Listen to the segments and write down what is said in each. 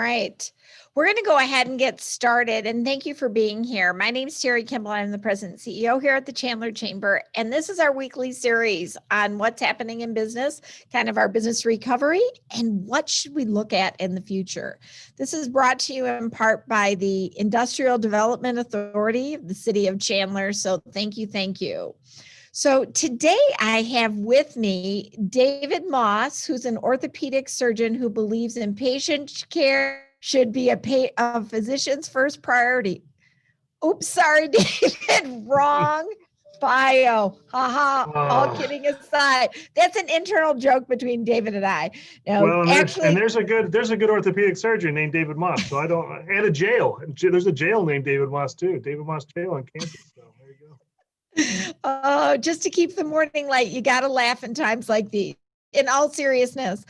right. We're going to go ahead and get started. And thank you for being here. My name is Terry Kimball. I'm the president and CEO here at the Chandler Chamber. And this is our weekly series on what's happening in business, kind of our business recovery, and what should we look at in the future. This is brought to you in part by the Industrial Development Authority of the City of Chandler. So thank you. Thank you. So today I have with me David Moss, who's an orthopedic surgeon who believes in patient care should be a physician's first priority. Oops, sorry, David, wrong bio. Haha, all kidding aside. That's an internal joke between David and I. No, well, there's a good orthopedic surgeon named David Moss. So and a jail. There's a jail named David Moss too. David Moss Jail on campus. So there you go. Oh, just to keep the morning light, you got to laugh in times like these. In all seriousness,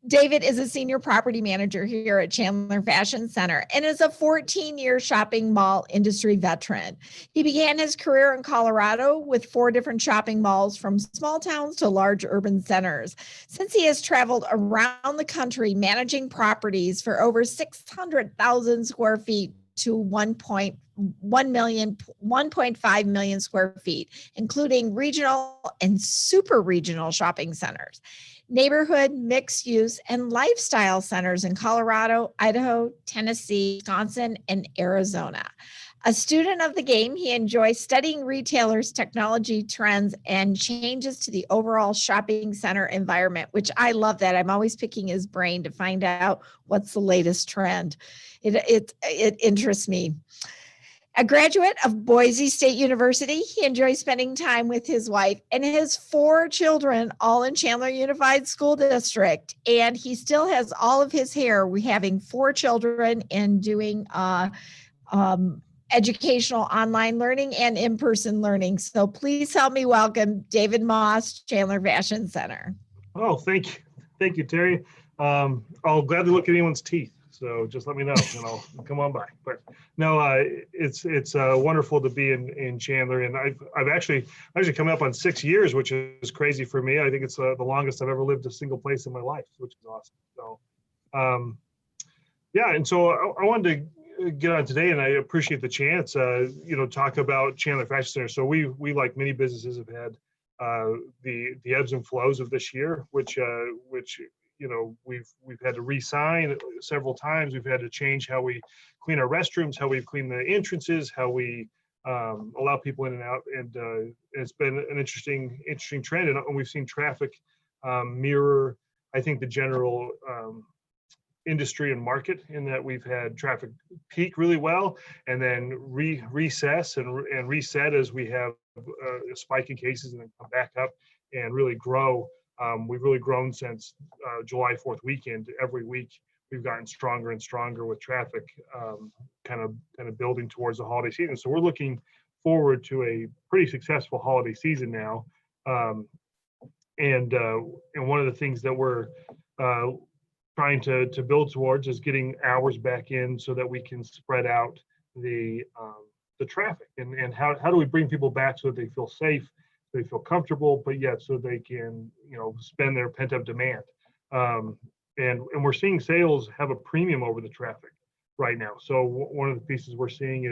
David is a senior property manager here at Chandler Fashion Center and is a 14-year shopping mall industry veteran. He began his career in Colorado with 4 different shopping malls from small towns to large urban centers. Since he has traveled around the country managing properties for over 600,000 square feet to 1.5 million square feet, including regional and super regional shopping centers, neighborhood, mixed use, and lifestyle centers in Colorado, Idaho, Tennessee, Wisconsin, and Arizona. A student of the game, he enjoys studying retailers, technology trends, and changes to the overall shopping center environment, which I love that. I'm always picking his brain to find out what's the latest trend. It interests me. A graduate of Boise State University, he enjoys spending time with his wife and his 4 children, all in Chandler Unified School District. And he still has all of his hair. We having 4 children and doing educational online learning and in-person learning. So please help me welcome David Moss, Chandler Fashion Center. Oh, thank you, Terry. I'll gladly look at anyone's teeth. So just let me know and I'll come on by. But no, it's wonderful to be in Chandler, and I've actually coming up on 6 years, which is crazy for me. I think it's the longest I've ever lived a single place in my life, which is awesome. So, yeah, and so I wanted to get on today, and I appreciate the chance. Talk about Chandler Fashion Center. So we like many businesses have had the ebbs and flows of this year, which we've had to re-sign several times. We've had to change how we clean our restrooms, how we clean the entrances, how we allow people in and out. And it's been an interesting trend. And we've seen traffic mirror, I think, the general industry and market, in that we've had traffic peak really well and then recess and reset as we have a spike in cases and then come back up and really grow. We've really grown since July 4th weekend. Every week we've gotten stronger and stronger with traffic, kind of building towards the holiday season. So we're looking forward to a pretty successful holiday season now. And one of the things that we're trying to build towards is getting hours back in so that we can spread out the traffic. And how do we bring people back so that they feel safe, they feel comfortable, but yet so they can, spend their pent-up demand. And we're seeing sales have a premium over the traffic right now. So one of the pieces we're seeing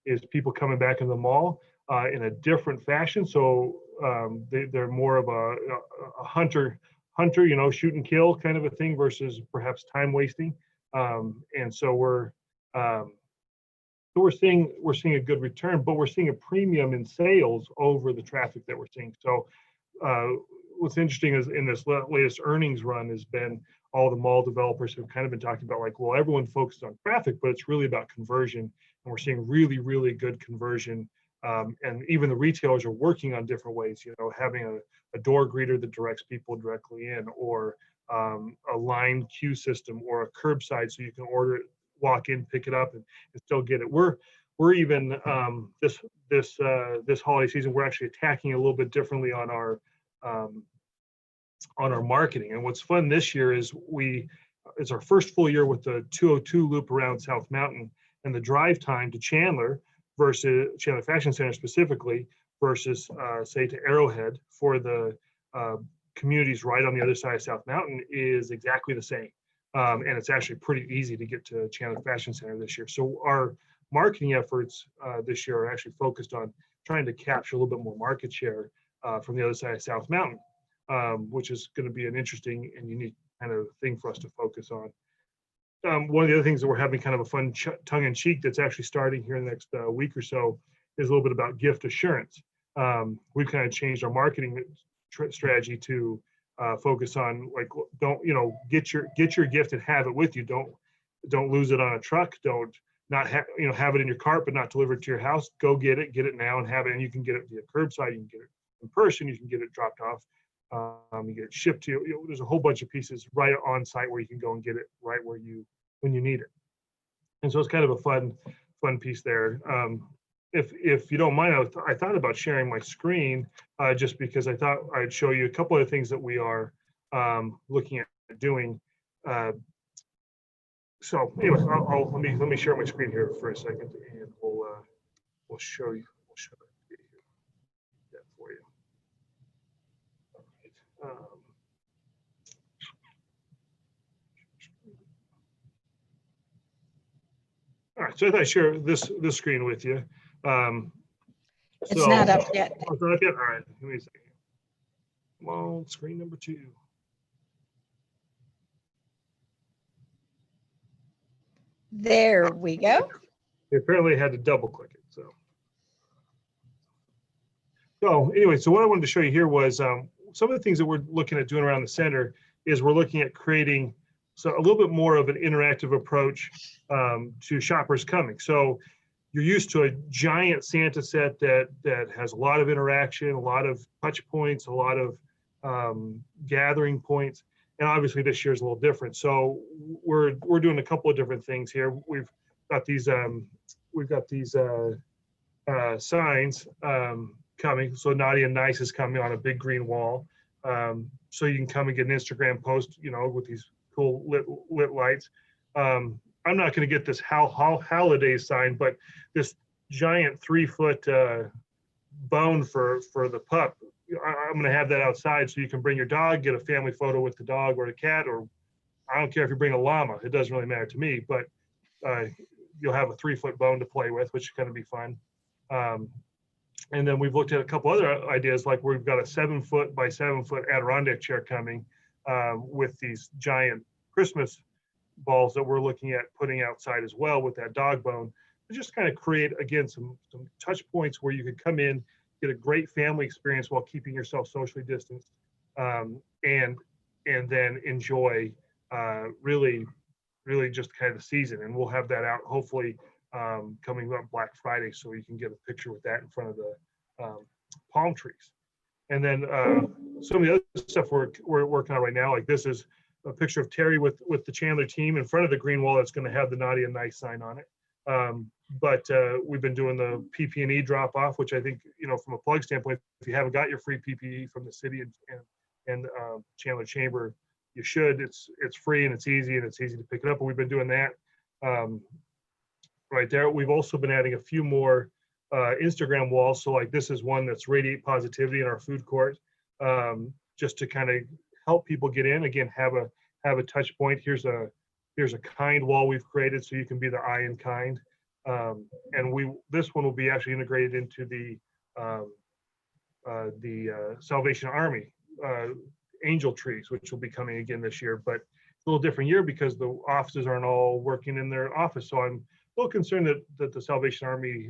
is people coming back in the mall in a different fashion. So they're more of a hunter, shoot and kill kind of a thing versus perhaps time wasting. And so we're seeing a good return, but we're seeing a premium in sales over the traffic that we're seeing. So what's interesting is in this latest earnings run has been all the mall developers have kind of been talking about everyone focuses on traffic, but it's really about conversion. And we're seeing really, really good conversion. And even the retailers are working on different ways, having a door greeter that directs people directly in, or a line queue system, or a curbside so you can order it, walk in, pick it up, and still get it. We're even this holiday season, we're actually attacking a little bit differently on our marketing. And what's fun this year is it's our first full year with the 202 loop around South Mountain, and the drive time to Chandler versus Chandler Fashion Center specifically versus say to Arrowhead for the communities right on the other side of South Mountain is exactly the same. And it's actually pretty easy to get to Chandler Fashion Center this year. So our marketing efforts this year are actually focused on trying to capture a little bit more market share from the other side of South Mountain, which is going to be an interesting and unique kind of thing for us to focus on. One of the other things that we're having kind of a fun tongue-in-cheek that's actually starting here in the next week or so is a little bit about gift assurance. We've kind of changed our marketing strategy to focus on, like, don't, get your gift and have it with you. Don't lose it on a truck. Don't not have have it in your cart but not delivered to your house. Go get it now and have it. And you can get it via curbside. You can get it in person. You can get it dropped off. You get it shipped to you. There's a whole bunch of pieces right on site where you can go and get it right when you need it. And so it's kind of a fun piece there. If you don't mind, I thought about sharing my screen just because I thought I'd show you a couple of things that we are looking at doing. So anyways, let me share my screen here for a second, and we'll show you. We'll show that for you. All right. All right, so I thought I'd share this screen with you. It's not up yet. Oh, it's not up yet? All right, give me a second. Come on, screen number 2. There we go. Apparently I had to double click it. So anyway, so what I wanted to show you here was some of the things that we're looking at doing around the center is we're looking at creating a little bit more of an interactive approach to shoppers coming. So you're used to a giant Santa set that has a lot of interaction, a lot of touch points, a lot of gathering points. And obviously this year is a little different. So we're doing a couple of different things here. We've got these signs coming. So Naughty and Nice is coming on a big green wall. So you can come and get an Instagram post, with these cool lit lights. I'm not going to get this holiday sign, but this giant 3-foot bone for the pup. I'm going to have that outside so you can bring your dog, get a family photo with the dog or the cat, or I don't care if you bring a llama. It doesn't really matter to me, but you'll have a 3-foot bone to play with, which is going to be fun. And then we've looked at a couple other ideas, like we've got a 7-foot by 7-foot Adirondack chair coming with these giant Christmas balls that we're looking at putting outside as well with that dog bone, to just kind of create, again, some touch points where you could come in, get a great family experience while keeping yourself socially distanced, and then enjoy really just kind of the season. And we'll have that out hopefully coming up Black Friday, so you can get a picture with that in front of the palm trees. And then some of the other stuff we're working on right now, like this is a picture of Terry with the Chandler team in front of the green wall that's going to have the Naughty and Nice sign on it. But we've been doing the PPE drop off, which I think, from a plug standpoint, if you haven't got your free PPE from the city and Chandler Chamber, you should. It's free and it's easy to pick it up. And we've been doing that right there. We've also been adding a few more Instagram walls. So like this is one that's Radiate Positivity in our food court, just to kind of help people get in. Again, have a touch point. Here's a kind wall we've created so you can be the I in kind. And this one will be actually integrated into the Salvation Army angel trees, which will be coming again this year. But it's a little different year because the offices aren't all working in their office. So I'm a little concerned that the Salvation Army,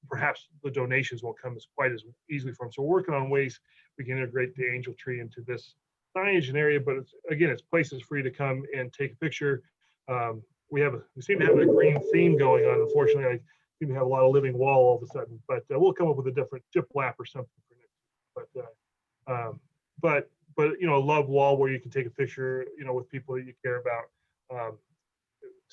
perhaps the donations won't come quite as easily from. So we're working on ways we can integrate the angel tree into this signage and area, but it's places for you to come and take a picture. We seem to have a green theme going on. Unfortunately, I seem to have a lot of living wall all of a sudden, but we'll come up with a different gyplap or something for next. But a love wall where you can take a picture, with people that you care about,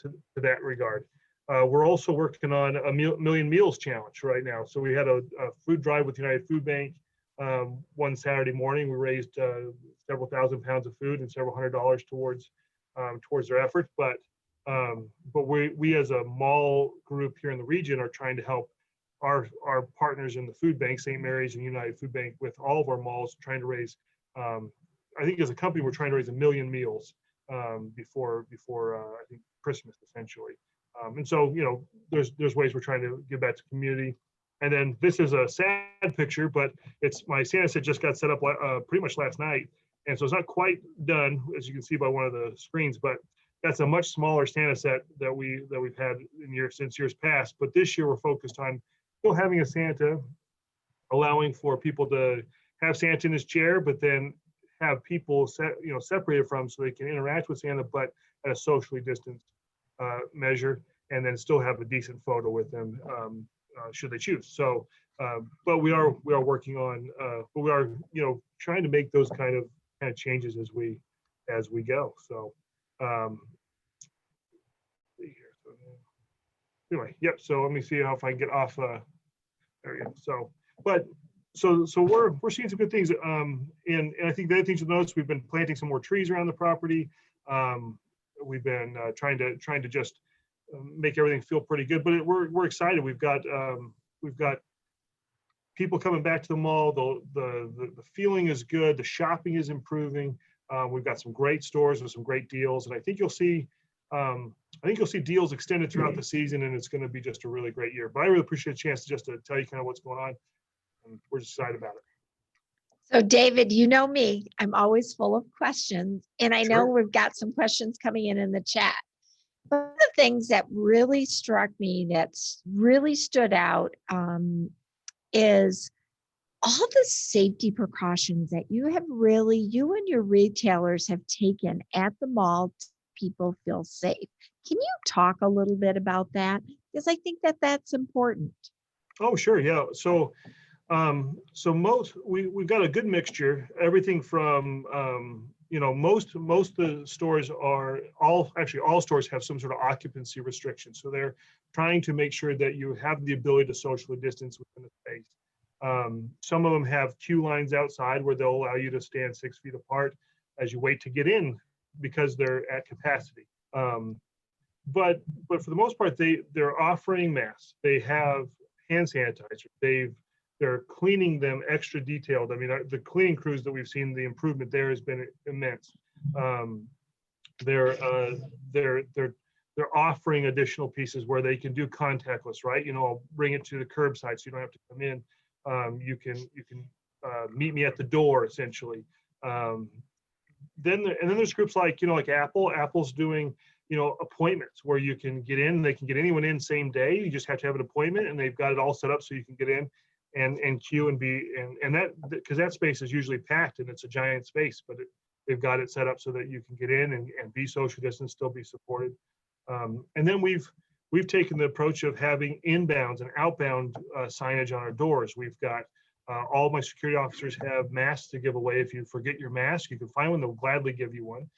to that regard. We're also working on a Million Meals Challenge right now. So we had a food drive with United Food Bank one Saturday morning. We raised several thousand pounds of food and several $100s towards their efforts. But we as a mall group here in the region are trying to help our partners in the food bank, St. Mary's and United Food Bank, with all of our malls, trying to raise, I think as a company, we're trying to raise 1 million meals before I think Christmas essentially. And so, there's ways we're trying to give back to community. And then this is a sad picture, but it's my Santa set just got set up pretty much last night. And so it's not quite done, as you can see by one of the screens, but that's a much smaller Santa set that we've had since years past. But this year we're focused on still having a Santa, allowing for people to have Santa in his chair, but then have people separated from so they can interact with Santa, but at a socially distanced measure, and then still have a decent photo with them should they choose. So, but we are working on, but we are trying to make those kind of changes as we go. So, anyway, yep. So let me see how if I can get off. There we go. So, but so we're seeing some good things. And I think the other things you'll notice, we've been planting some more trees around the property. We've been trying to just make everything feel pretty good. But we're excited. We've got people coming back to the mall. The feeling is good. The shopping is improving. We've got some great stores with some great deals, and I think you'll see deals extended throughout the season, and it's going to be just a really great year. But I really appreciate a chance to tell you kind of what's going on, and we're just excited about it. So David, you know me, I'm always full of questions, and I know we've got some questions coming in the chat. One of the things that really struck me, that's really stood out, is all the safety precautions that you and your retailers have taken at the mall to people feel safe. Can you talk a little bit about that? Because I think that that's important. Oh, sure. Yeah. So we've got a good mixture, everything from, most of the stores all stores have some sort of occupancy restriction. So they're trying to make sure that you have the ability to socially distance within the space. Some of them have queue lines outside where they'll allow you to stand 6 feet apart as you wait to get in because they're at capacity. But for the most part, they're offering masks. They have hand sanitizer. They're cleaning them extra detailed. I mean, the cleaning crews that we've seen, the improvement there has been immense. They're offering additional pieces where they can do contactless, right? I'll bring it to the curbside so you don't have to come in. You can meet me at the door essentially. Then there's groups like Apple. Apple's doing appointments where you can get in. They can get anyone in same day. You just have to have an appointment, and they've got it all set up so you can get in and queue and that, because that space is usually packed and it's a giant space, but they've got it set up so that you can get in and be social distance, still be supported. And then we've taken the approach of having inbounds and outbound signage on our doors. We've got all my security officers have masks to give away. If you forget your mask, you can find one. They'll gladly give you one.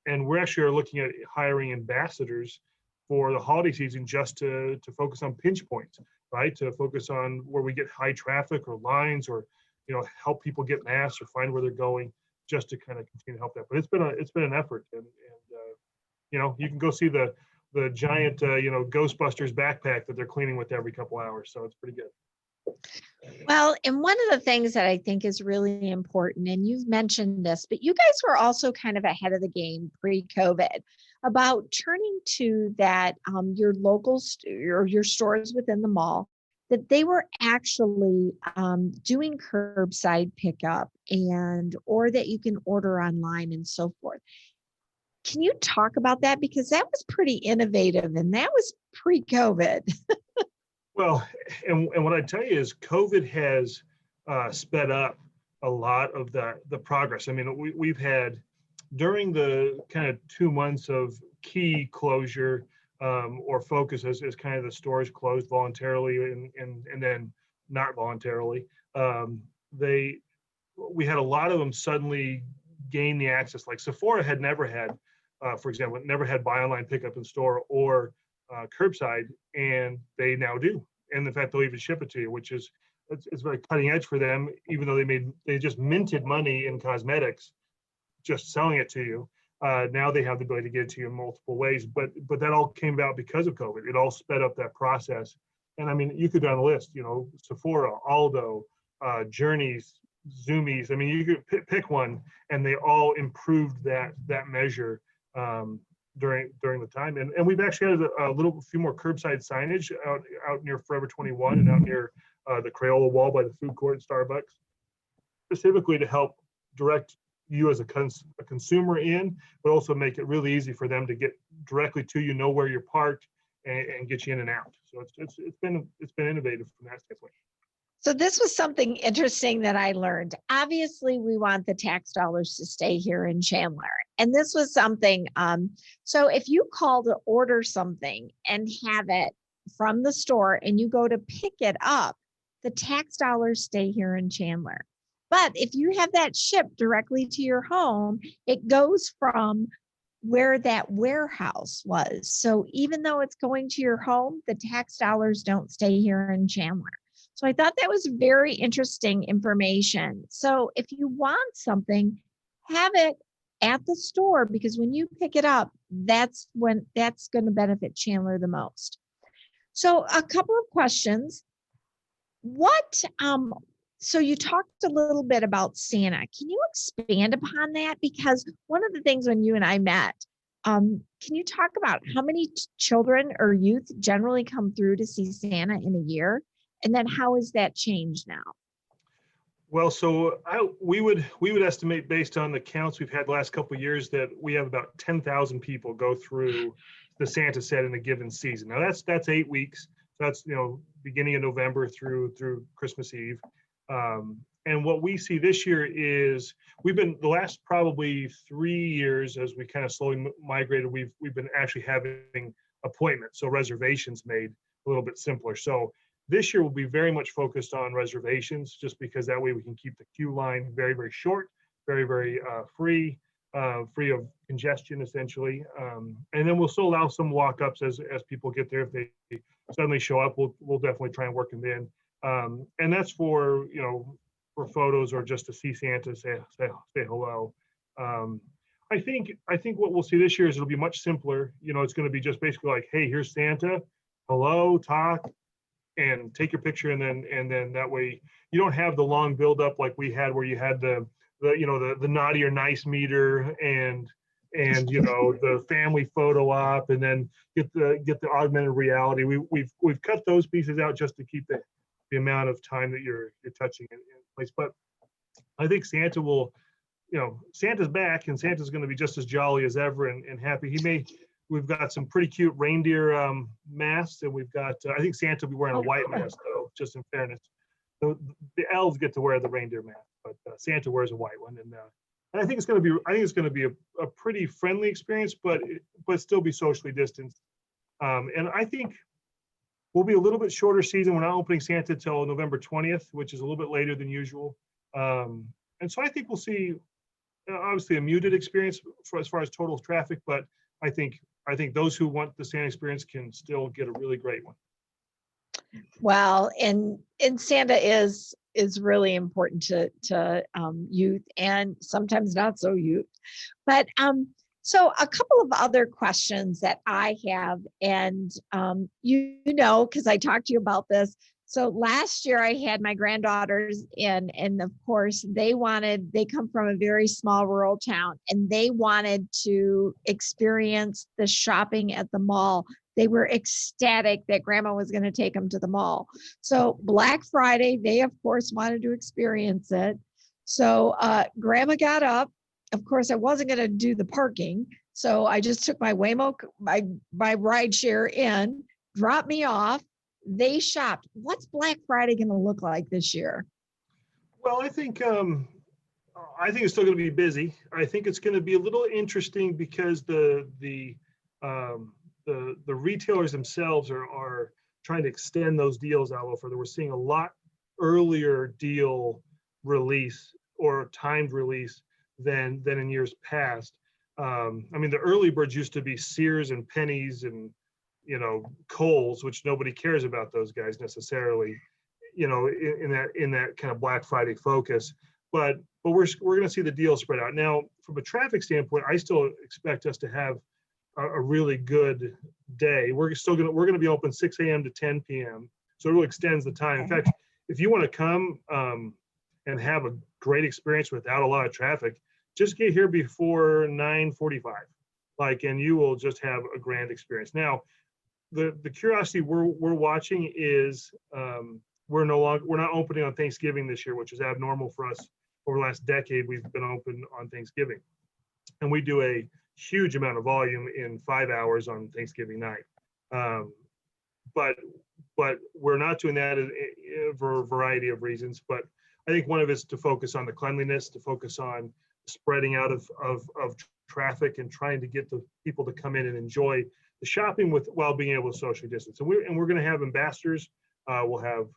And we actually are looking at hiring ambassadors for the holiday season just to focus on pinch points, right? To focus on where we get high traffic or lines, or help people get masks or find where they're going, just to kind of continue to help that. But it's been an effort, and you can go see the giant Ghostbusters backpack that they're cleaning with every couple hours, so it's pretty good. Well, and one of the things that I think is really important, and you've mentioned this, but you guys were also kind of ahead of the game pre-COVID about turning to that, your local or your stores within the mall, that they were actually doing curbside pickup or that you can order online and so forth. Can you talk about that? Because that was pretty innovative, and that was pre-COVID. Well, and what I tell you is COVID has sped up a lot of the progress. I mean, we've had, during the kind of 2 months of key closure or focus as kind of the stores closed voluntarily and then not voluntarily, we had a lot of them suddenly gain the access. Like Sephora had never had, for example, never had buy online pickup in store or curbside, and they now do. And in fact, they'll even ship it to you, which is it's very cutting edge for them, even though they just minted money in cosmetics just selling it to you. Now they have the ability to get it to you in multiple ways, but that all came about because of COVID. It all sped up that process. And I mean, you could go down the list, Sephora, Aldo, Journeys, Zoomies. I mean, you could pick one, and they all improved that measure during the time. And we've actually had a few more curbside signage out near Forever 21 and out near the Crayola wall by the food court at Starbucks, specifically to help direct you as a consumer in, but also make it really easy for them to get directly to you, know where you're parked, and get you in and out. So it's been innovative from that standpoint. So this was something interesting that I learned. Obviously, we want the tax dollars to stay here in Chandler. And this was something, so if you call to order something and have it from the store and you go to pick it up, the tax dollars stay here in Chandler. But if you have that shipped directly to your home, it goes from where that warehouse was. So even though it's going to your home, the tax dollars don't stay here in Chandler. So I thought that was very interesting information. So if you want something, have it at the store, because when you pick it up, that's going to benefit Chandler the most. So a couple of questions. So you talked a little bit about Santa. Can you expand upon that? Because one of the things when you and I met, can you talk about how many children or youth generally come through to see Santa in a year? And then how has that changed now? Well, so we would estimate, based on the counts we've had the last couple of years, that we have about 10,000 people go through the Santa set in a given season. Now that's 8 weeks. So that's, beginning of November through Christmas Eve. And what we see this year is we've been, the last probably 3 years, as we kind of slowly migrated, we've been actually having appointments, so reservations made a little bit simpler. So this year will be very much focused on reservations, just because that way we can keep the queue line very, very short, very, very free of congestion, essentially. And then we'll still allow some walk-ups as people get there. If they suddenly show up, we'll definitely try and work them in. And that's for photos or just to see Santa, say hello. I think what we'll see this year is it'll be much simpler. It's going to be just basically like, hey, here's Santa, hello, talk, and take your picture, and then that way you don't have the long buildup like we had, where you had the naughty or nice meter and the family photo op, and then get the augmented reality. We've cut those pieces out just to keep the amount of time that you're touching in place. But I think Santa will, Santa's back, and Santa's going to be just as jolly as ever and happy. We've got some pretty cute reindeer masks, and we've got, I think Santa will be wearing a white mask, though, just in fairness. The elves get to wear the reindeer mask, but Santa wears a white one. And I think it's going to be a pretty friendly experience, but still be socially distanced. And I think we'll be a little bit shorter season. We're not opening Santa till November 20th, which is a little bit later than usual. And so I think we'll see, obviously, a muted experience as far as total traffic, but I think those who want the Santa experience can still get a really great one. Well, and Santa is really important to youth, and sometimes not so youth. But so a couple of other questions that I have, and because I talked to you about this. So last year I had my granddaughters in, and of course they come from a very small rural town, and they wanted to experience the shopping at the mall. They were ecstatic that grandma was going to take them to the mall. So Black Friday, they of course wanted to experience it. So grandma got up. Of course, I wasn't going to do the parking. So I just took my Waymo, my ride share in, dropped me off. They shopped. What's Black Friday going to look like this year? Well, I think it's still going to be busy. I think it's going to be a little interesting because the retailers themselves are trying to extend those deals out a little further. We're seeing a lot earlier deal release or timed release than in years past. I mean, the early birds used to be Sears and Penny's and Kohl's, which nobody cares about those guys necessarily, in that kind of Black Friday focus. But we're going to see the deal spread out. Now, from a traffic standpoint, I still expect us to have a really good day. We're going to be open 6 a.m. to 10 p.m. So it really extends the time. In fact, if you want to come and and have a great experience without a lot of traffic, just get here before 9:45, and you will just have a grand experience. Now, the curiosity we're watching is we're not opening on Thanksgiving this year, which is abnormal for us. Over the last decade, we've been open on Thanksgiving, and we do a huge amount of volume in 5 hours on Thanksgiving night. But we're not doing that for a variety of reasons. But I think one of it is to focus on the cleanliness, to focus on spreading out of traffic and trying to get the people to come in and enjoy the shopping while being able to socially distance. And we're going to have ambassadors. We'll have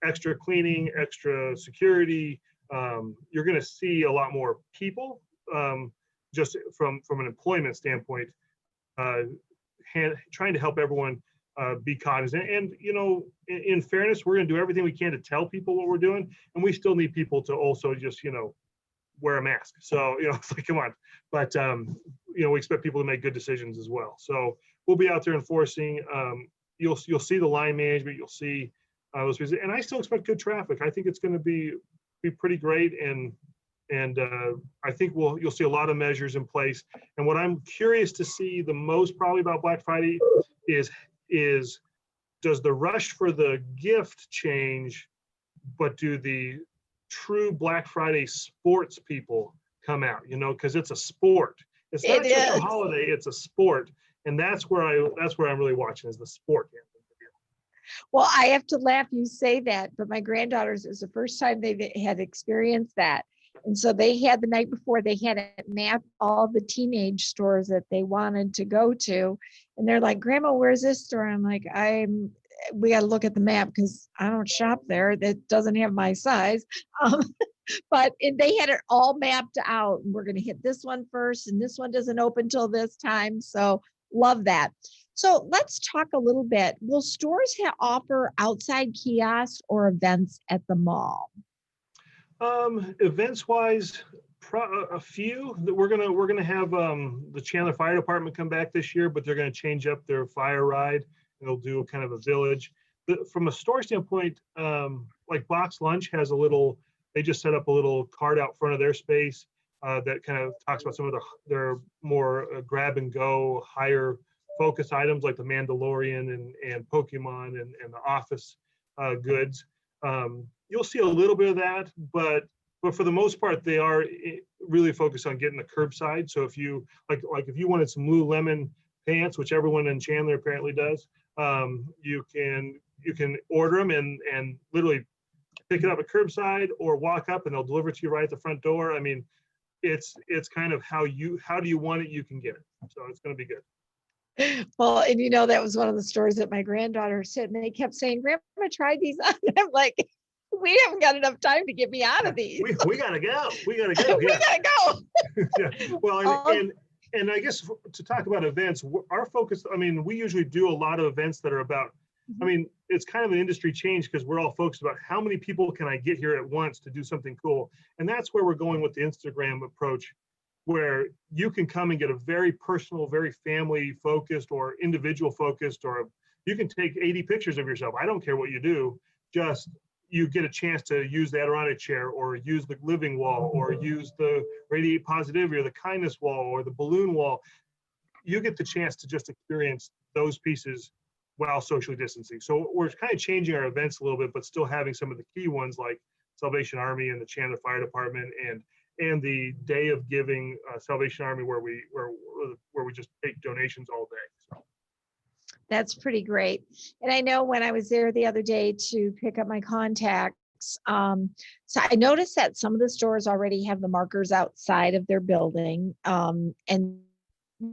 extra cleaning, extra security. You're going to see a lot more people, just from an employment standpoint, trying to help everyone be cognizant. And in fairness, we're going to do everything we can to tell people what we're doing, and we still need people to also just wear a mask. So it's like, come on. But we expect people to make good decisions as well. So we'll be out there enforcing. You'll see the line management. You'll see those pieces, and I still expect good traffic. I think it's going to be pretty great, and I think you'll see a lot of measures in place. And what I'm curious to see the most probably about Black Friday is does the rush for the gift change, but do the true Black Friday sports people come out? Because it's a sport. It's not just a holiday; it's a sport, and that's where I'm really watching is the sport. Well, I have to laugh you say that, but my granddaughters, it was the first time they had experienced that. And so they had the night before, they had it mapped all the teenage stores that they wanted to go to. And they're like, Grandma, where's this store? I'm like, we got to look at the map because I don't shop there. That doesn't have my size. But they had it all mapped out. We're going to hit this one first, and this one doesn't open till this time. So love that. So let's talk a little bit. Will stores offer outside kiosks or events at the mall? Events wise, a few that we're gonna have the Chandler Fire Department come back this year, but they're going to change up their fire ride. And they'll do kind of a village. But from a store standpoint, like Box Lunch has they just set up a little cart out front of their space that kind of talks about some of their more grab and go, higher focus items like the Mandalorian and Pokemon and the office goods. You'll see a little bit of that, but for the most part, they are really focused on getting the curbside. So if you if you wanted some Lululemon pants, which everyone in Chandler apparently does, you can order them and literally pick it up at curbside or walk up and they'll deliver it to you right at the front door. I mean, it's kind of how do you want it, you can get it. So it's going to be good. Well, and that was one of the stores that my granddaughter said, and they kept saying, Grandma, try these on. I'm like, we haven't got enough time to get me out of these. We gotta go. We gotta go. We gotta go. Yeah. Well, and I guess to talk about events, our focus, we usually do a lot of events that are about, it's kind of an industry change because we're all focused about how many people can I get here at once to do something cool. And that's where we're going with the Instagram approach, where you can come and get a very personal, very family focused or individual focused, or you can take 80 pictures of yourself. I don't care what you do, just you get a chance to use the Adirondack chair or use the living wall or use the radiate positivity or the kindness wall or the balloon wall. You get the chance to just experience those pieces while socially distancing. So we're kind of changing our events a little bit, but still having some of the key ones like Salvation Army and the Chandler Fire Department and the Day of Giving Salvation Army where we just take donations all day. So. That's pretty great. And I know when I was there the other day to pick up my contacts, so I noticed that some of the stores already have the markers outside of their building. And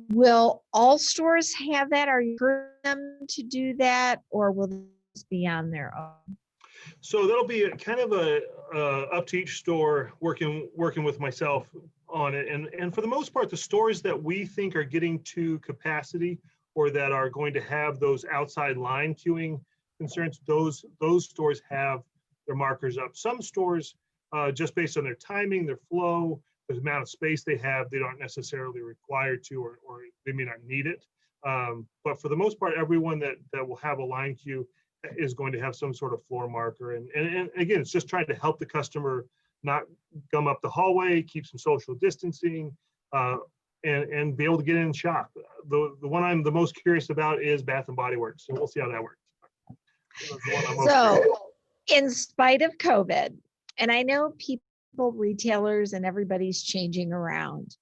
will all stores have that? Are you encouraging them to do that, or will this be on their own? So that'll be kind of a up to each store working with myself on it. And for the most part, the stores that we think are getting to capacity or that are going to have those outside line queuing concerns, those stores have their markers up. Some stores, just based on their timing, their flow, the amount of space they have, they don't necessarily required to, or they may not need it. But for the most part, everyone that will have a line queue is going to have some sort of floor marker. And again, it's just trying to help the customer not gum up the hallway, keep some social distancing, and be able to get in and shop. The one I'm the most curious about is Bath and Body Works. So we'll see how that works. That's the one I'm most curious. So, in spite of COVID, and I know people, retailers, and everybody's changing around,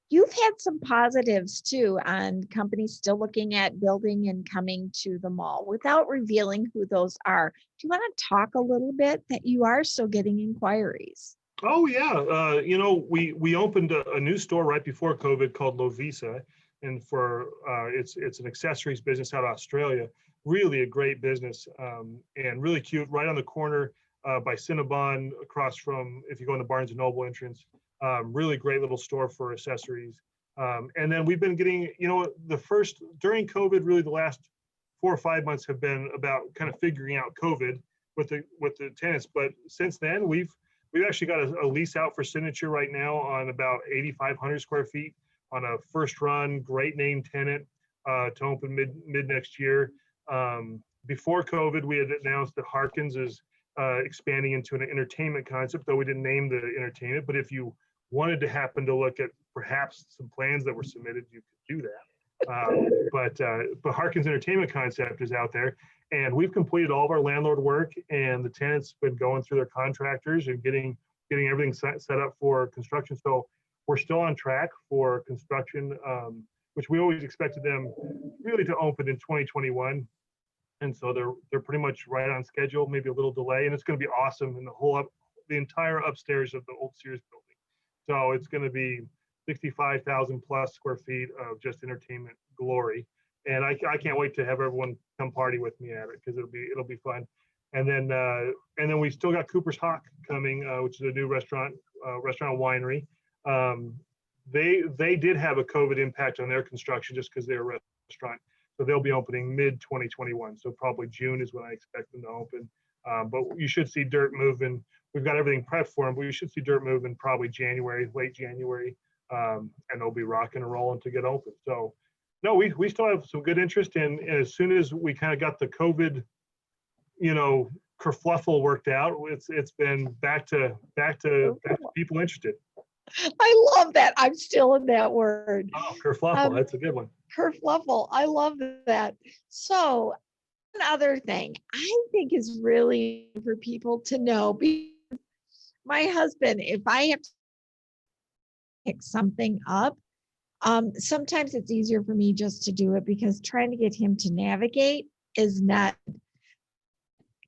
you've had some positives too on companies still looking at building and coming to the mall without revealing who those are. Do you want to talk a little bit that you are still getting inquiries? Oh yeah, we opened a new store right before COVID called Lovisa, and it's an accessories business out of Australia. Really a great business, and really cute, right on the corner by Cinnabon, across from, if you go in the Barnes and Noble entrance. Really great little store for accessories. And then we've been getting, during COVID, really the last 4 or 5 months have been about kind of figuring out COVID with the tenants. But since then, we've actually got a lease out for signature right now on about 8,500 square feet on a first run, great name tenant to open mid next year. Before COVID, we had announced that Harkins is expanding into an entertainment concept, though we didn't name the entertainment. But if you wanted to happen to look at perhaps some plans that were submitted, you could do that. But Harkins Entertainment concept is out there, and we've completed all of our landlord work, and the tenants been going through their contractors and getting everything set up for construction. So we're still on track for construction, which we always expected them really to open in 2021. And so they're pretty much right on schedule, maybe a little delay, and it's going to be awesome in the entire upstairs of the old Sears building. So it's going to be 65,000 plus square feet of just entertainment glory, and I can't wait to have everyone come party with me at it, because it'll be fun. And then we still got Cooper's Hawk coming, which is a new restaurant winery. They did have a COVID impact on their construction just because they're a restaurant. So they'll be opening mid 2021. So probably June is when I expect them to open. But you should see dirt moving. We've got everything prepped for them, but you should see dirt moving probably late January, and they'll be rocking and rolling to get open. So no, we still have some good interest in. And as soon as we kind of got the COVID, kerfluffle worked out, it's been back to people interested. I love that. I'm still in that word. Oh, kerfluffle, that's a good one. Kerfluffle. I love that. So, another thing I think is really for people to know, because my husband, if I have to pick something up, sometimes it's easier for me just to do it, because trying to get him to navigate is not.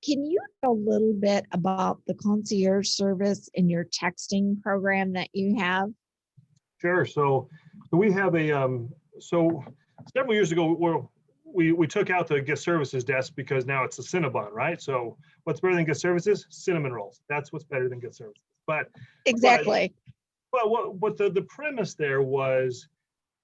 Can you know a little bit about the concierge service in your texting program that you have? Sure. So we have so several years ago, we took out the guest services desk because now it's a Cinnabon, right? So what's better than guest services? Cinnamon rolls. That's what's better than guest services. But exactly. But what the premise there was,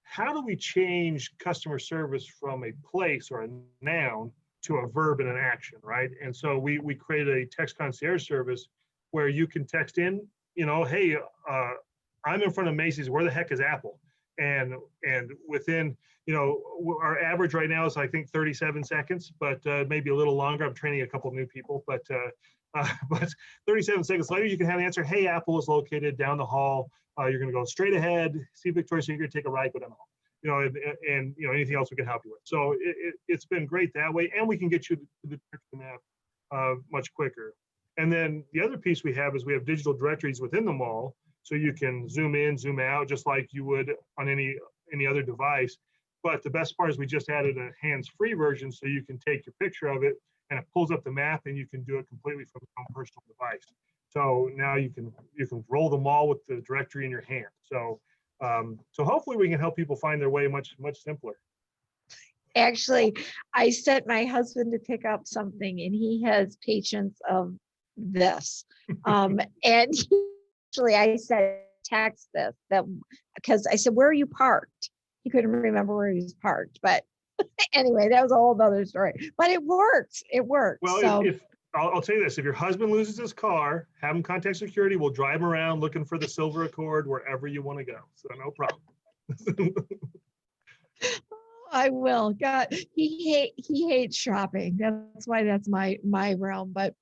how do we change customer service from a place or a noun to a verb and an action, right? And so we created a text concierge service where you can text in, hey, I'm in front of Macy's. Where the heck is Apple? And within, our average right now is, I think, 37 seconds, but maybe a little longer. I'm training a couple of new people, but 37 seconds later, you can have an answer. Hey, Apple is located down the hall. You're going to go straight ahead, see Victoria's Secret, take a right, go down the hall. And anything else we can help you with. So it's been great that way, and we can get you to the map much quicker. And then the other piece we have is we have digital directories within the mall, so you can zoom in, zoom out, just like you would on any other device. But the best part is we just added a hands-free version, so you can take your picture of it, and it pulls up the map, and you can do it completely from your own personal device. So now you can roll the mall with the directory in your hand. So hopefully we can help people find their way much simpler. Actually, I sent my husband to pick up something, and he has patience of this. And actually, I said, text this, because I said, where are you parked? He couldn't remember where he was parked. But anyway, that was a whole other story. But it works. It works. Well, so, if I'll tell you this, if your husband loses his car, have him contact security. We'll drive him around looking for the silver Accord wherever you want to go. So no problem. I will. God, he hates shopping. That's why that's my realm. But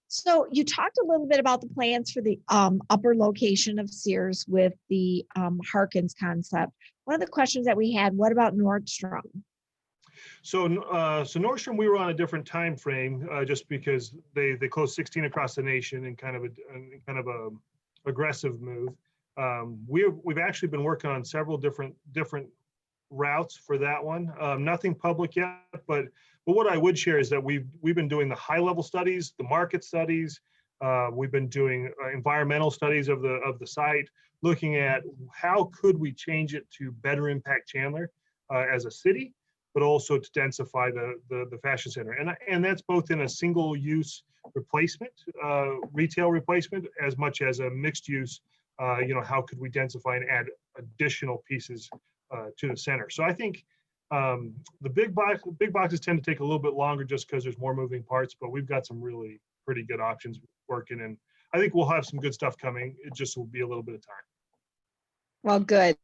So you talked a little bit about the plans for the upper location of Sears with the Harkins concept. One of the questions that we had, what about Nordstrom? So Nordstrom, we were on a different time frame just because they closed 16 across the nation in kind of a aggressive move. We've actually been working on several different routes for that one. Nothing public yet, but what I would share is that we've been doing the high level studies, the market studies. We've been doing environmental studies of the site, looking at how could we change it to better impact Chandler as a city, but also to densify the fashion center. And that's both in a single use replacement, retail replacement, as much as a mixed use, how could we densify and add additional pieces to the center. So I think the big boxes tend to take a little bit longer just because there's more moving parts, but we've got some really pretty good options working. And I think we'll have some good stuff coming. It just will be a little bit of time. Well, good.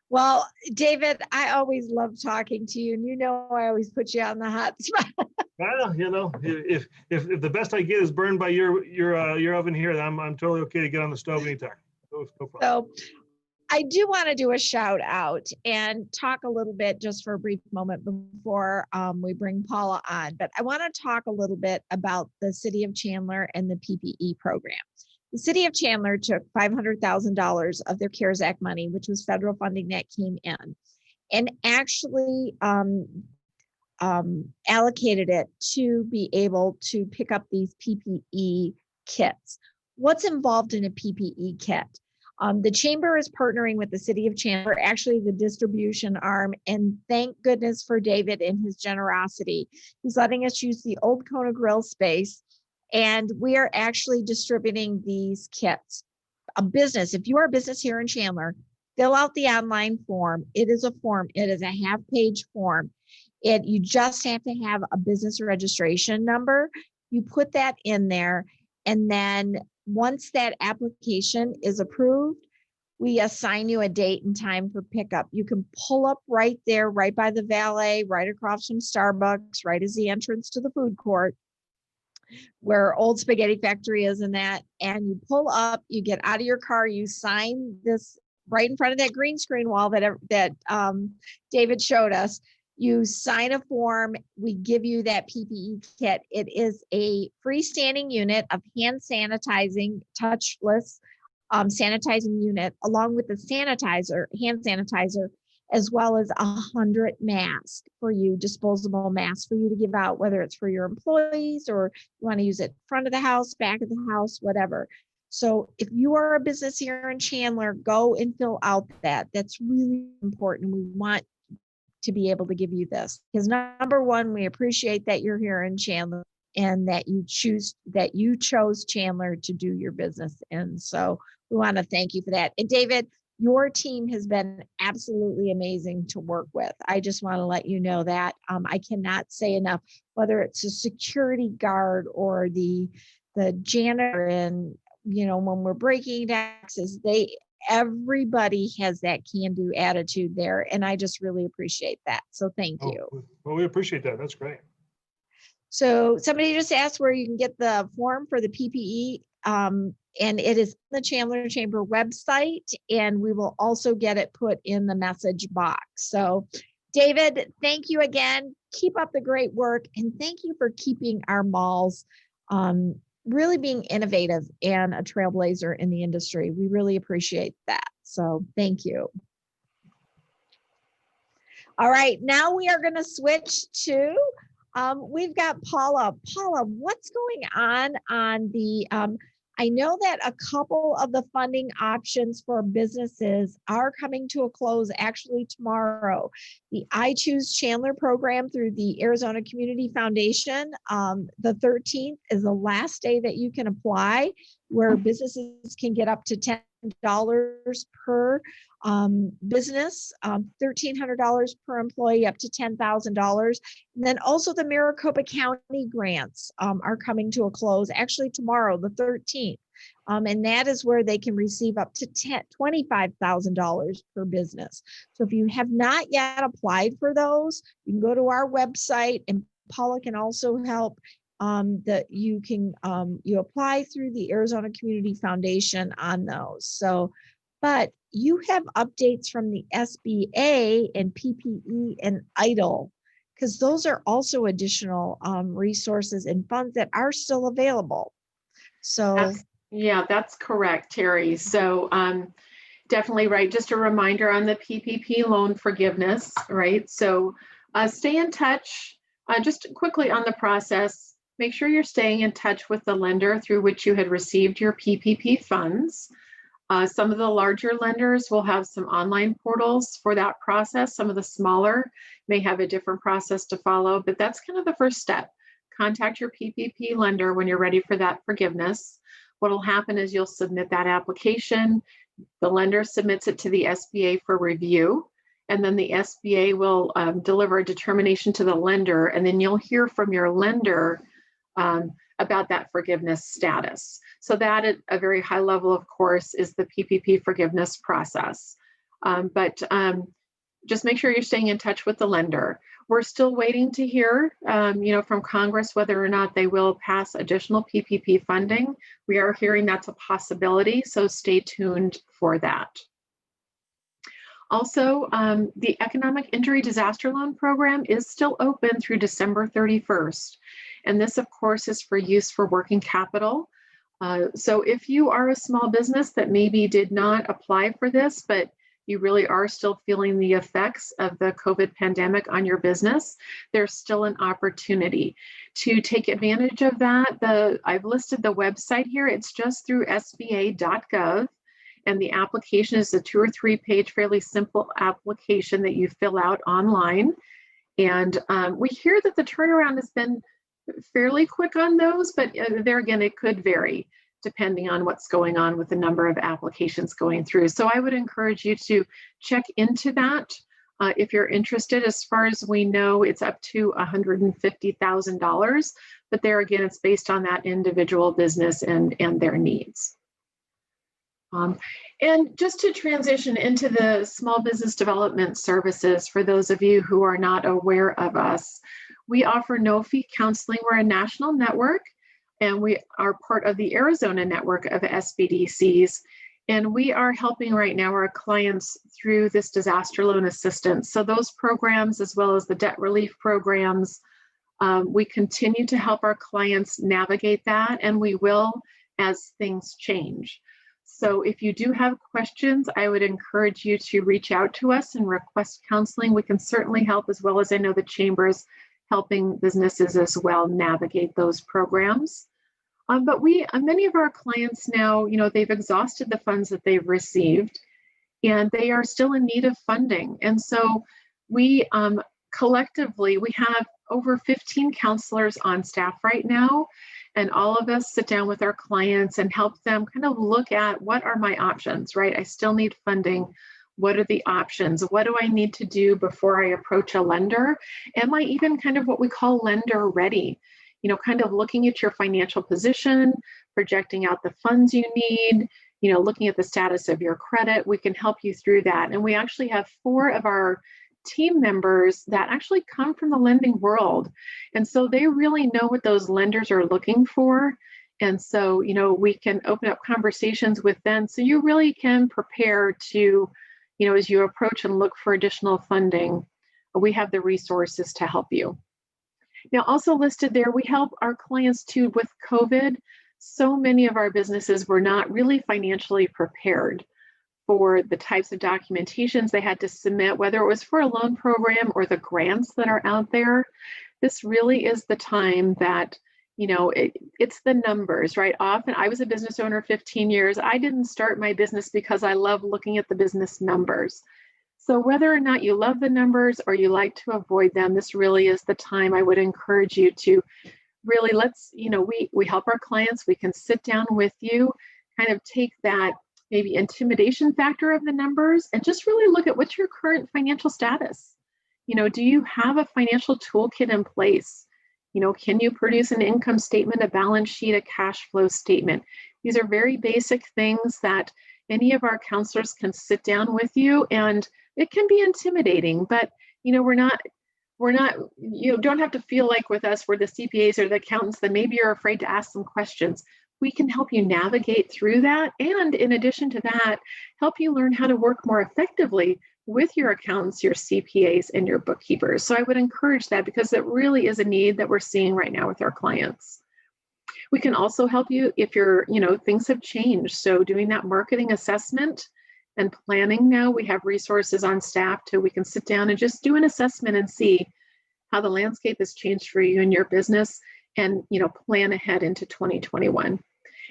Well, David, I always love talking to you, and I always put you on the hot spot. Well, if the best I get is burned by your oven here, then I'm totally okay to get on the stove anytime. No problem. So I do want to do a shout out and talk a little bit just for a brief moment before we bring Paula on, but I want to talk a little bit about the City of Chandler and the PPE program. The City of Chandler took $500,000 of their CARES Act money, which was federal funding that came in, and actually allocated it to be able to pick up these PPE kits. What's involved in a PPE kit? The chamber is partnering with the City of Chandler, actually the distribution arm, and thank goodness for David and his generosity. He's letting us use the old Kona Grill space, and we are actually distributing these kits. If you are a business here in Chandler, fill out the online form. It is a form. It is a half-page form. You just have to have a business registration number. You put that in there, and then once that application is approved, we assign you a date and time for pickup. You can pull up right there, right by the valet, right across from Starbucks, right as the entrance to the food court, where Old Spaghetti Factory is in that. And you pull up, you get out of your car, you sign this right in front of that green screen wall that David showed us. You sign a form, we give you that PPE kit. It is a freestanding unit of hand sanitizing, touchless sanitizing unit, along with the hand sanitizer, as well as 100 masks for you, disposable masks for you to give out, whether it's for your employees or you want to use it front of the house, back of the house, whatever. So if you are a business here in Chandler, go and fill out that. That's really important. We want to be able to give you this because number one, we appreciate that you're here in Chandler and that you chose Chandler to do your business in. So we want to thank you for that. And David, your team has been absolutely amazing to work with. I just want to let you know that I cannot say enough, whether it's a security guard or the janitor, and when we're breaking taxes, everybody has that can-do attitude there, and I just really appreciate that. So thank you. Well, we appreciate that. That's great. So somebody just asked where you can get the form for the PPE, and it is the Chandler Chamber website, and we will also get it put in the message box. So David, thank you again. Keep up the great work, and thank you for keeping our malls really being innovative and a trailblazer in the industry. We really appreciate that. So thank you. All right, now we are going to switch to, we've got Paula. Paula, what's going on the, I know that a couple of the funding options for businesses are coming to a close actually tomorrow. The I Choose Chandler program through the Arizona Community Foundation, the 13th is the last day that you can apply, where businesses can get up to $10 per business, $1,300 per employee, up to $10,000. And then also the Maricopa County grants are coming to a close actually tomorrow, the 13th. And that is where they can receive up to $25,000 per business. So if you have not yet applied for those, you can go to our website, and Paula can also help that you can, you apply through the Arizona Community Foundation on those. So, but you have updates from the SBA and PPE and EIDL, because those are also additional resources and funds that are still available. So that's correct, Terry. So definitely right. Just a reminder on the PPP loan forgiveness, right? So stay in touch. Just quickly on the process, make sure you're staying in touch with the lender through which you had received your PPP funds. Some of the larger lenders will have some online portals for that process. Some of the smaller may have a different process to follow, but that's kind of the first step. Contact your PPP lender when you're ready for that forgiveness. What will happen is you'll submit that application. The lender submits it to the SBA for review, and then the SBA will deliver a determination to the lender, and then you'll hear from your lender about that forgiveness status. So that at a very high level, of course, is the PPP forgiveness process. But just make sure you're staying in touch with the lender. We're still waiting to hear, from Congress whether or not they will pass additional PPP funding. We are hearing that's a possibility, so stay tuned for that. Also, the Economic Injury Disaster Loan Program is still open through December 31st. And this, of course, is for use for working capital. So if you are a small business that maybe did not apply for this, but you really are still feeling the effects of the COVID pandemic on your business, there's still an opportunity to take advantage of that. I've listed the website here. It's just through sba.gov. And the application is a 2 or 3 page, fairly simple application that you fill out online. And we hear that the turnaround has been fairly quick on those, but there again, it could vary depending on what's going on with the number of applications going through. So I would encourage you to check into that if you're interested. As far as we know, it's up to $150,000, but there again, it's based on that individual business and their needs. And just to transition into the small business development services, for those of you who are not aware of us, we offer no-fee counseling. We're a national network, and we are part of the Arizona network of SBDCs. And we are helping right now our clients through this disaster loan assistance. So those programs, as well as the debt relief programs, we continue to help our clients navigate that, and we will as things change. So if you do have questions, I would encourage you to reach out to us and request counseling. We can certainly help, as well as I know the Chamber's helping businesses as well navigate those programs. But many of our clients now, they've exhausted the funds that they've received, and they are still in need of funding. And so we collectively, we have over 15 counselors on staff right now, and all of us sit down with our clients and help them kind of look at, what are my options, right? I still need funding. What are the options? What do I need to do before I approach a lender? Am I even kind of what we call lender ready? Kind of looking at your financial position, projecting out the funds you need, looking at the status of your credit. We can help you through that. And we actually have 4 of our team members that actually come from the lending world. And so they really know what those lenders are looking for. And so, we can open up conversations with them so you really can prepare to, as you approach and look for additional funding, we have the resources to help you. Now, also listed there, we help our clients too with COVID. So many of our businesses were not really financially prepared for the types of documentations they had to submit, whether it was for a loan program or the grants that are out there. This really is the time that, it's the numbers, right? Often, I was a business owner 15 years. I didn't start my business because I love looking at the business numbers. So whether or not you love the numbers or you like to avoid them, this really is the time I would encourage you to really we help our clients. We can sit down with you, kind of take that maybe intimidation factor of the numbers and just really look at what's your current financial status. Do you have a financial toolkit in place? Can you produce an income statement, a balance sheet, a cash flow statement? These are very basic things that any of our counselors can sit down with you, and it can be intimidating, but we're we're not, you don't have to feel like with us, we're the CPAs or the accountants that maybe you're afraid to ask some questions. We can help you navigate through that. And in addition to that, help you learn how to work more effectively with your accountants, your CPAs, and your bookkeepers. So I would encourage that because it really is a need that we're seeing right now with our clients. We can also help you if things have changed. So doing that marketing assessment and planning now, we have resources on staff we can sit down and just do an assessment and see how the landscape has changed for you and your business and, plan ahead into 2021.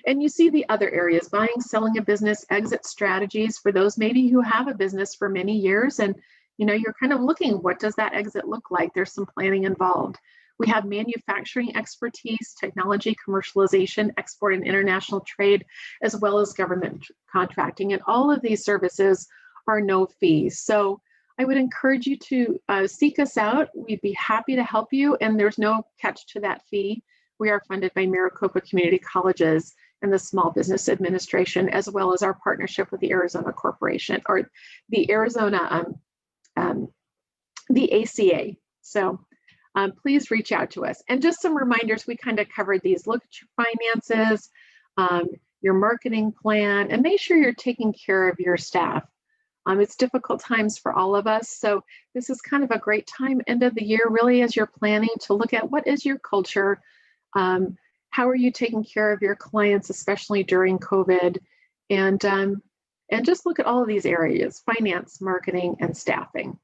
And you see the other areas, buying, selling a business, exit strategies for those maybe who have a business for many years and, you're kind of looking, what does that exit look like? There's some planning involved. We have manufacturing expertise, technology, commercialization, export and international trade, as well as government contracting. And all of these services are no fees. So I would encourage you to seek us out. We'd be happy to help you. And there's no catch to that fee. We are funded by Maricopa Community Colleges and the Small Business Administration, as well as our partnership with the Arizona Corporation or the Arizona, the ACA. So please reach out to us. And just some reminders, we kind of covered these. Look at your finances, your marketing plan, and make sure you're taking care of your staff. It's difficult times for all of us. So this is kind of a great time, end of the year, really, as you're planning to look at what is your culture, how are you taking care of your clients, especially during COVID, and just look at all of these areas, finance, marketing, and staffing.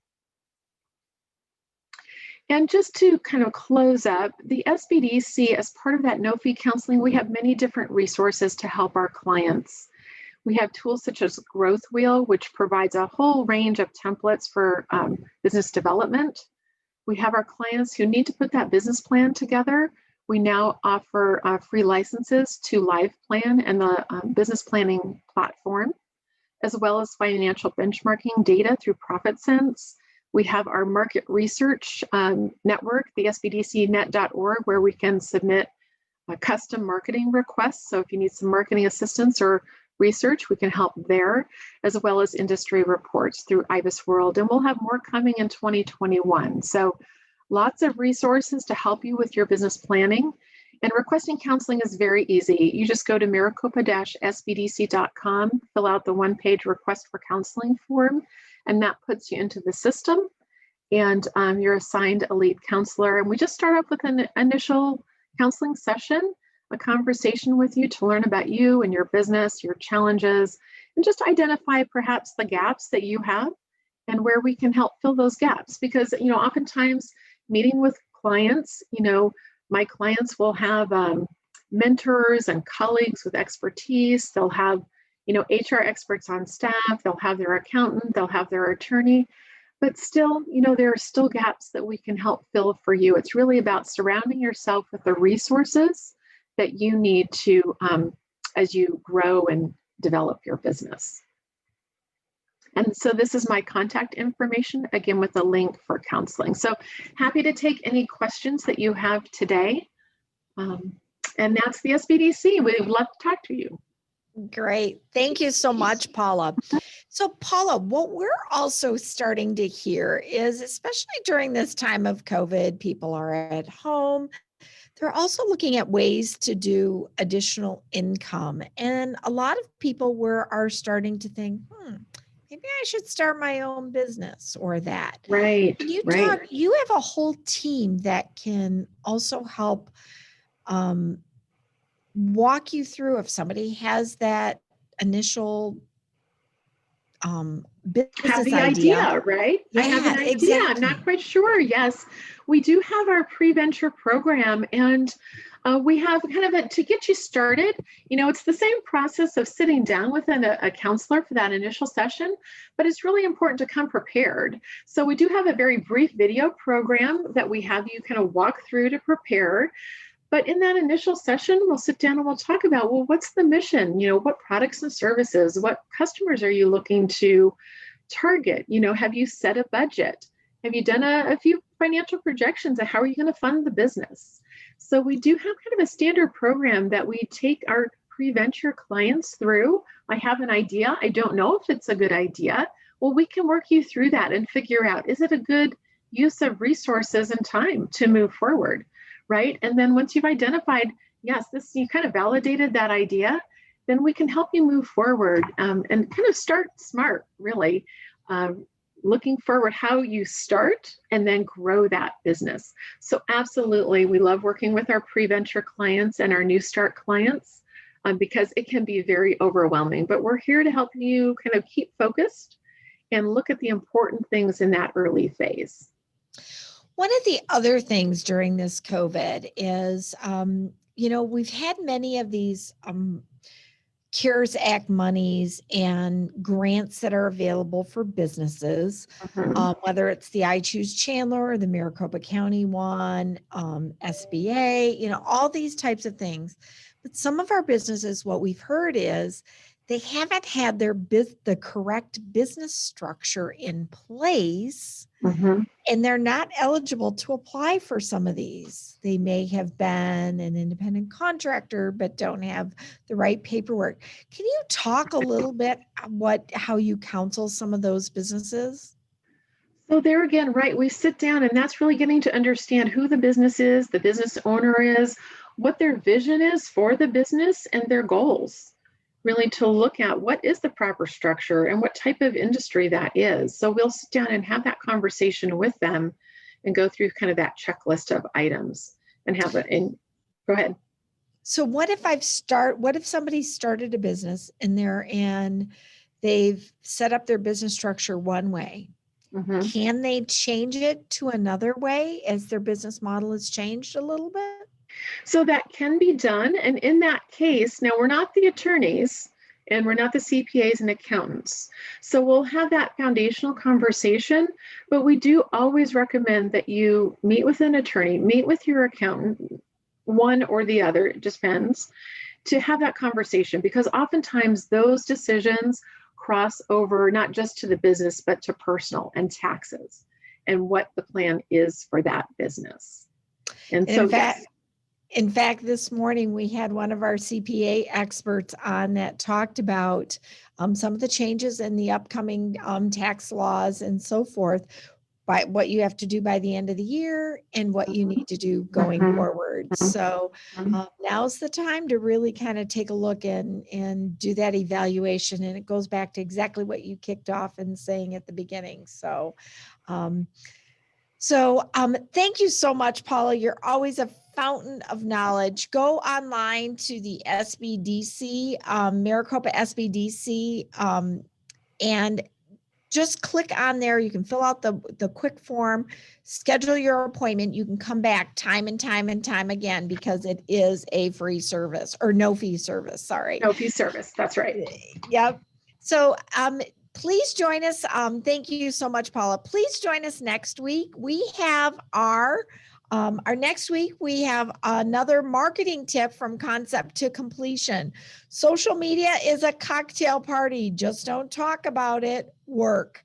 And just to kind of close up, the SBDC, as part of that no-fee counseling, we have many different resources to help our clients. We have tools such as Growth Wheel, which provides a whole range of templates for business development. We have our clients who need to put that business plan together. We now offer free licenses to LivePlan and the business planning platform, as well as financial benchmarking data through ProfitSense. We have our market research network, the sbdcnet.org, where we can submit custom marketing requests. So if you need some marketing assistance or research, we can help there, as well as industry reports through IBIS World. And we'll have more coming in 2021. So lots of resources to help you with your business planning. And requesting counseling is very easy. You just go to maricopa-sbdc.com, fill out the one-page request for counseling form, and that puts you into the system. And you're assigned a lead counselor. And we just start off with an initial counseling session, a conversation with you to learn about you and your business, your challenges, and just identify perhaps the gaps that you have and where we can help fill those gaps. Because, oftentimes meeting with clients, my clients will have mentors and colleagues with expertise. They'll have, HR experts on staff. They'll have their accountant. They'll have their attorney. But still, there are still gaps that we can help fill for you. It's really about surrounding yourself with the resources that you need to, as you grow and develop your business. And so this is my contact information, again, with a link for counseling. So happy to take any questions that you have today. And that's the SBDC. We'd love to talk to you. Great. Thank you so much, Paula. So Paula, what we're also starting to hear is, especially during this time of COVID, people are at home. They're also looking at ways to do additional income. And a lot of people are starting to think, maybe I should start my own business or that. Right. Can you right. you have a whole team that can also help walk you through if somebody has that initial business idea, right? I have an idea. Exactly. I'm not quite sure. Yes, we do have our pre-venture program, and we have kind of to get you started. It's the same process of sitting down with a counselor for that initial session, but it's really important to come prepared. So we do have a very brief video program that we have you kind of walk through to prepare. But in that initial session, we'll sit down and we'll talk about, well, what's the mission? What products and services, what customers are you looking to target? Have you set a budget? Have you done a few financial projections of how are you going to fund the business? So we do have kind of a standard program that we take our pre-venture clients through. I have an idea. I don't know if it's a good idea. Well, we can work you through that and figure out, is it a good use of resources and time to move forward, right? And then once you've identified, yes, this, you kind of validated that idea, then we can help you move forward and kind of start smart, really. Looking forward how you start and then grow that business. So absolutely, we love working with our pre-venture clients and our new start clients because it can be very overwhelming, but we're here to help you kind of keep focused and look at the important things in that early phase. One of the other things during this COVID is, we've had many of these CARES Act monies and grants that are available for businesses, whether it's the I Choose Chandler or the Maricopa County one, SBA, all these types of things. But some of our businesses, what we've heard is they haven't had the correct business structure in place. And they're not eligible to apply for some of these. They may have been an independent contractor, but don't have the right paperwork. Can you talk a little bit how you counsel some of those businesses? So there again, right, we sit down and that's really getting to understand who the business is, the business owner is, what their vision is for the business and their goals. Really to look at what is the proper structure and what type of industry that is. So we'll sit down and have that conversation with them and go through kind of that checklist of items and have it in. Go ahead. So what if somebody started a business and they've set up their business structure one way? Can they change it to another way as their business model has changed a little bit? So that can be done. And in that case, now we're not the attorneys and we're not the CPAs and accountants. So we'll have that foundational conversation, but we do always recommend that you meet with an attorney, meet with your accountant, one or the other, it depends, to have that conversation because oftentimes those decisions cross over not just to the business, but to personal and taxes and what the plan is for that business. And so in fact, this morning we had one of our CPA experts on that talked about some of the changes in the upcoming tax laws and so forth, by what you have to do by the end of the year and what you need to do going forward. So now's the time to really kind of take a look and do that evaluation. And it goes back to exactly what you kicked off and saying at the beginning. So thank you so much, Paula. You're always a fountain of knowledge. Go online to the SBDC, Maricopa SBDC, and just click on there. You can fill out the quick form, schedule your appointment. You can come back time and time and time again because it is a free service or no fee service. Sorry. No fee service. That's right. Yep. So, please join us. Thank you so much, Paula. Please join us next week. We have our next week, we have another marketing tip from concept to completion. Social media is a cocktail party. Just don't talk about it. Work.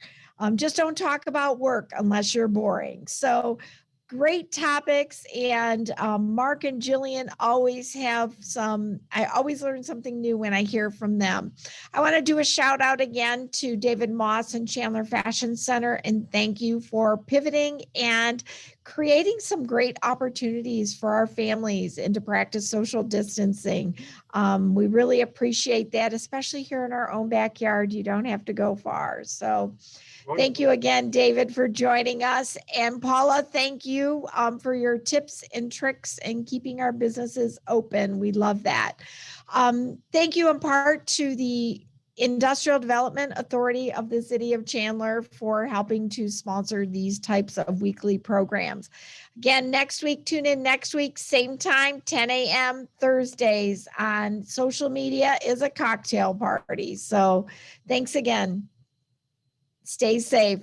Just don't talk about work unless you're boring. So great topics. And Mark and Jillian always have I always learn something new when I hear from them. I want to do a shout out again to David Moss and Chandler Fashion Center. And thank you for pivoting and creating some great opportunities for our families and to practice social distancing. We really appreciate that, especially here in our own backyard. You don't have to go far. So thank you again, David, for joining us. And Paula, thank you for your tips and tricks and keeping our businesses open. We love that. Thank you in part to the Industrial Development Authority of the City of Chandler for helping to sponsor these types of weekly programs. Again, next week, tune in next week, same time, 10 a.m. Thursdays on Social Media is a Cocktail Party. So thanks again. Stay safe.